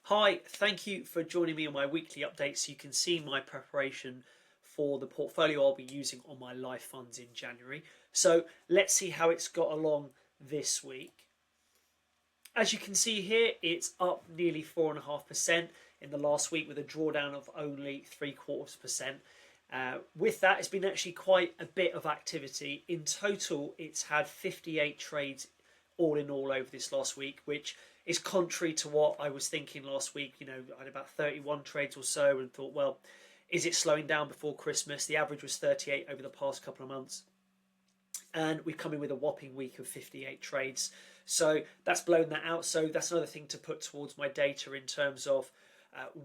Hi, thank you for joining me on my weekly update so you can see my preparation for the portfolio I'll be using on my life funds in January. So let's see how it's got along this week. As you can see here, it's up nearly 4.5% in the last week with a drawdown of only 0.75%. With that, it's been actually quite a bit of activity. In total, it's had 58 trades all in all over this last week, which is contrary to what I was thinking last week. You know, I had about 31 trades or so and thought, well, is it slowing down before Christmas? The average was 38 over the past couple of months. And we've come in with a whopping week of 58 trades. So that's blown that out. So that's another thing to put towards my data in terms of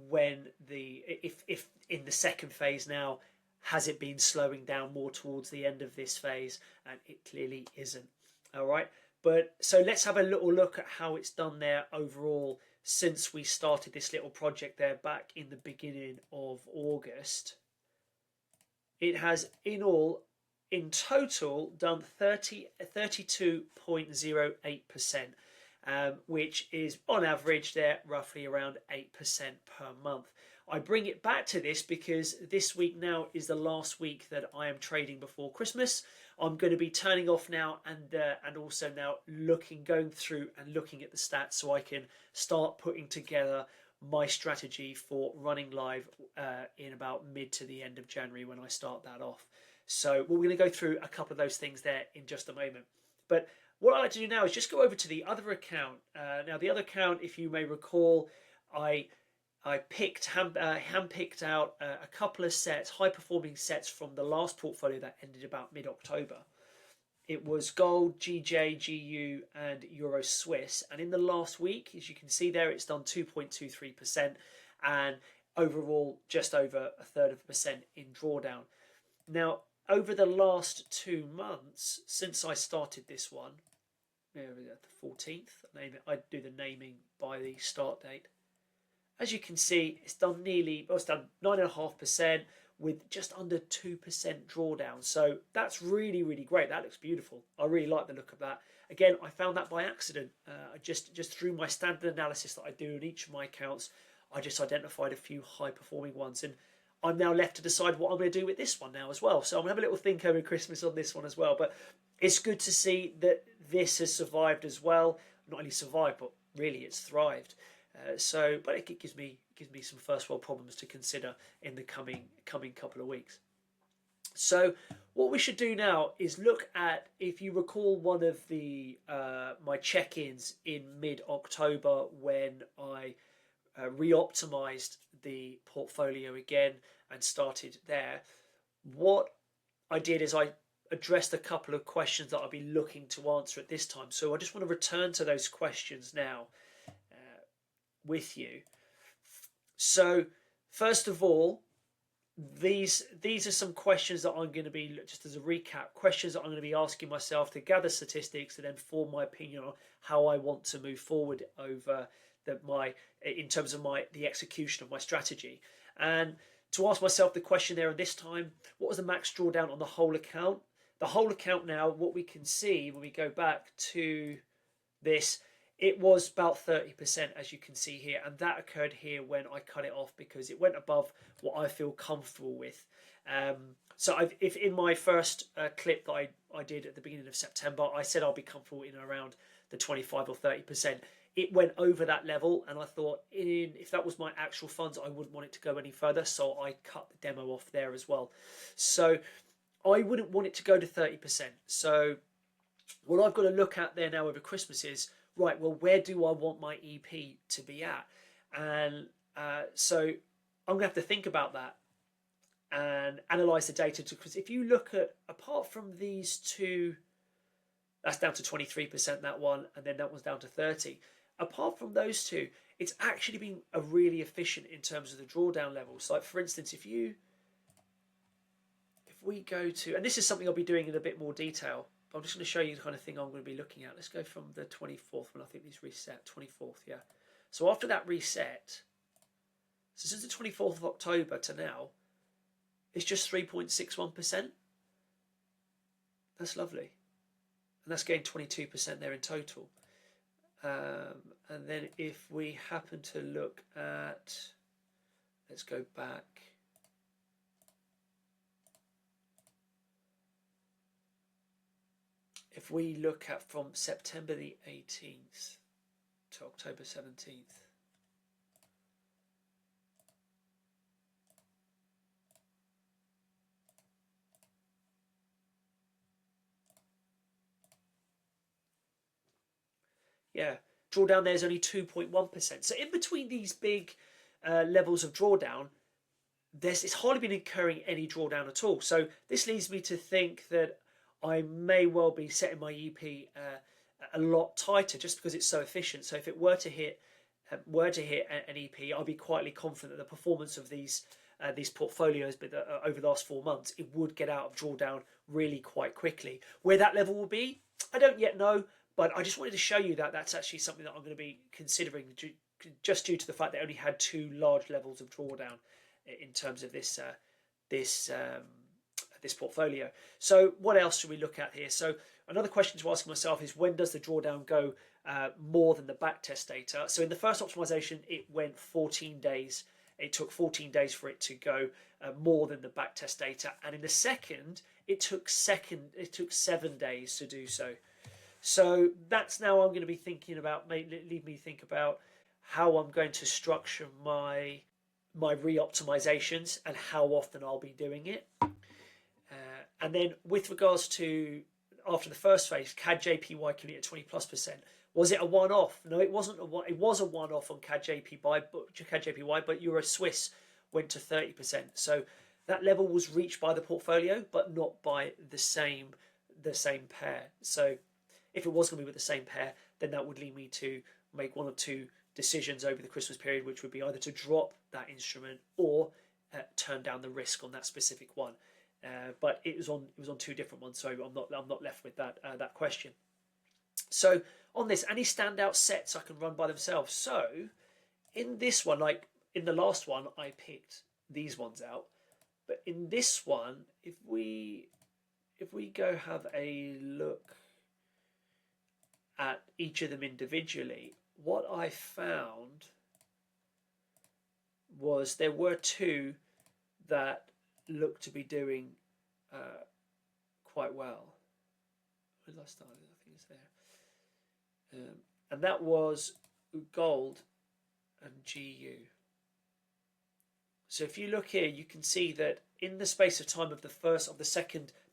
when if in the second phase now, has it been slowing down more towards the end of this phase? And it clearly isn't. All right. But so let's have a little look at how it's done there overall since we started this little project there back in the beginning of August. It has in total done 32.08%, which is on average there roughly around 8% per month. I bring it back to this because this week now is the last week that I am trading before Christmas. I'm going to be turning off now and also now going through and looking at the stats so I can start putting together my strategy for running live in about mid to the end of January when I start that off. So we're going to go through a couple of those things there in just a moment. But what I like to do now is just go over to the other account. Now the other account, if you may recall, I handpicked out a couple of sets, high-performing sets from the last portfolio that ended about mid-October. It was Gold, GJ, GU, and Euro Swiss. And in the last week, as you can see there, it's done 2.23%, and overall just over 1/3% in drawdown. Now, over the last 2 months since I started this one, there we go, the 14th. I do the naming by the start date. As you can see, it's done 9.5% with just under 2% drawdown. So that's really, really great. That looks beautiful. I really like the look of that. Again, I found that by accident. Just through my standard analysis that I do in each of my accounts, I just identified a few high performing ones. And I'm now left to decide what I'm going to do with this one now as well. So I'm going to have a little think over Christmas on this one as well. But it's good to see that this has survived as well. Not only survived, but really it's thrived. But it gives me some first world problems to consider in the coming couple of weeks. So what we should do now is look at, if you recall one of the my check-ins in mid-October when I re-optimized the portfolio again and started there. What I did is I addressed a couple of questions that I'll be looking to answer at this time. So I just want to return to those questions now with you. So first of all, these are some questions that I'm going to be, just as a recap, questions that I'm going to be asking myself to gather statistics and then form my opinion on how I want to move forward over in terms of the execution of my strategy. And to ask myself the question there, and this time, what was the max drawdown on the whole account? The whole account now, what we can see when we go back to this, it was about 30%, as you can see here, and that occurred here when I cut it off because it went above what I feel comfortable with. So if in my first clip that I did at the beginning of September, I said I'll be comfortable in around the 25 or 30%. It went over that level, and I thought if that was my actual funds, I wouldn't want it to go any further, so I cut the demo off there as well. So I wouldn't want it to go to 30%. So what I've got to look at there now over Christmas is, right, well, where do I want my EP to be at? And so I'm going to have to think about that and analyse the data. Because if you look at, apart from these two, that's down to 23%, that one, and then that one's down to 30%. Apart from those two, it's actually been a really efficient in terms of the drawdown levels. Like, for instance, if we go to, and this is something I'll be doing in a bit more detail, but I'm just going to show you the kind of thing I'm going to be looking at. Let's go from the 24th when I think these reset. 24th, yeah. So after that reset, so since the 24th of October to now, it's just 3.61%. That's lovely. And that's gained 22% there in total. And And then if we happen to look at, let's go back. If we look at from September the 18th to October 17th, yeah, drawdown there is only 2.1%. So in between these big levels of drawdown, it's hardly been incurring any drawdown at all. So this leads me to think that I may well be setting my EP a lot tighter just because it's so efficient. So if it were to hit an EP, I'll be quietly confident that the performance of these portfolios, but over the last 4 months, it would get out of drawdown really quite quickly. Where that level will be, I don't yet know, but I just wanted to show you that that's actually something that I'm going to be considering, just due to the fact they only had 2 large levels of drawdown in terms of this portfolio. So what else should we look at here? So another question to ask myself is, when does the drawdown go more than the backtest data? So in the first optimization, it went 14 days. It took 14 days for it to go more than the backtest data, and in the second, it took 7 days to do so. So that's now I'm going to be thinking about, lead me think about how I'm going to structure my re-optimizations and how often I'll be doing it. And then with regards to after the first phase, CADJPY coming at 20+%. Was it a one-off? No, it wasn't. It was a one-off on CADJPY, but Euro Swiss went to 30%. So that level was reached by the portfolio, but not by the same pair. So if it was going to be with the same pair, then that would lead me to make 1 or 2 decisions over the Christmas period, which would be either to drop that instrument or turn down the risk on that specific one. But it was on 2 different ones, so I'm not left with that question. So on this, any standout sets I can run by themselves. So in this one, like in the last one, I picked these ones out, but in this one, if we go have a look at each of them individually, what I found was there were 2 that looked to be doing quite well. Where did I start? I think it's there. And that was gold and GU. So if you look here, you can see that in the space of time of the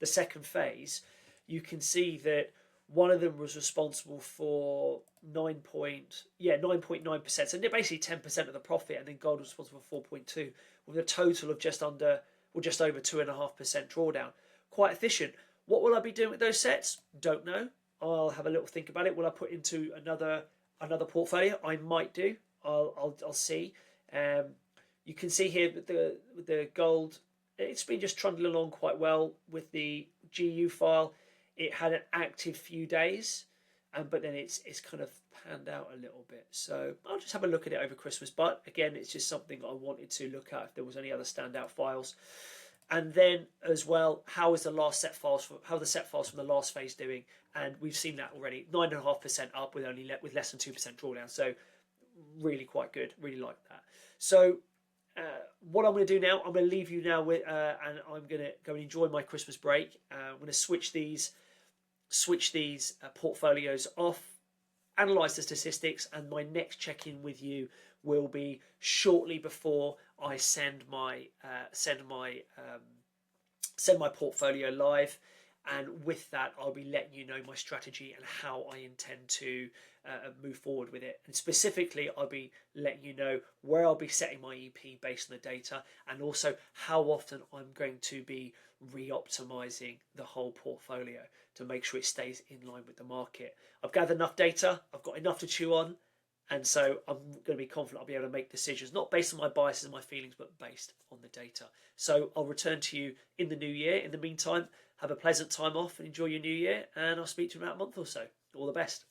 second phase, you can see that one of them was responsible for 9.9%. So basically 10% of the profit, and then gold was responsible for 4.2%, with a total of just over 2.5% drawdown. Quite efficient. What will I be doing with those sets? Don't know. I'll have a little think about it. Will I put into another portfolio? I might do. I'll see. You can see here with the gold, it's been just trundling along quite well. With the GU file, it had an active few days, but then it's kind of panned out a little bit. So I'll just have a look at it over Christmas. But again, it's just something I wanted to look at if there was any other standout files. And then as well, how the set files from the last phase doing? And we've seen that already, 9.5% up with less than 2% drawdown. So really quite good. Really like that. So what I'm going to do now, I'm going to leave you now with, and I'm going to go and enjoy my Christmas break. I'm going to switch these portfolios off, analyze the statistics, and my next check-in with you will be shortly before I send my portfolio live. And with that, I'll be letting you know my strategy and how I intend to move forward with it. And specifically, I'll be letting you know where I'll be setting my EP based on the data, and also how often I'm going to be re-optimizing the whole portfolio to make sure it stays in line with the market. I've gathered enough data, I've got enough to chew on, and so I'm going to be confident I'll be able to make decisions, not based on my biases and my feelings, but based on the data. So I'll return to you in the new year. In the meantime, have a pleasant time off and enjoy your new year, and I'll speak to you in about a month or so. All the best.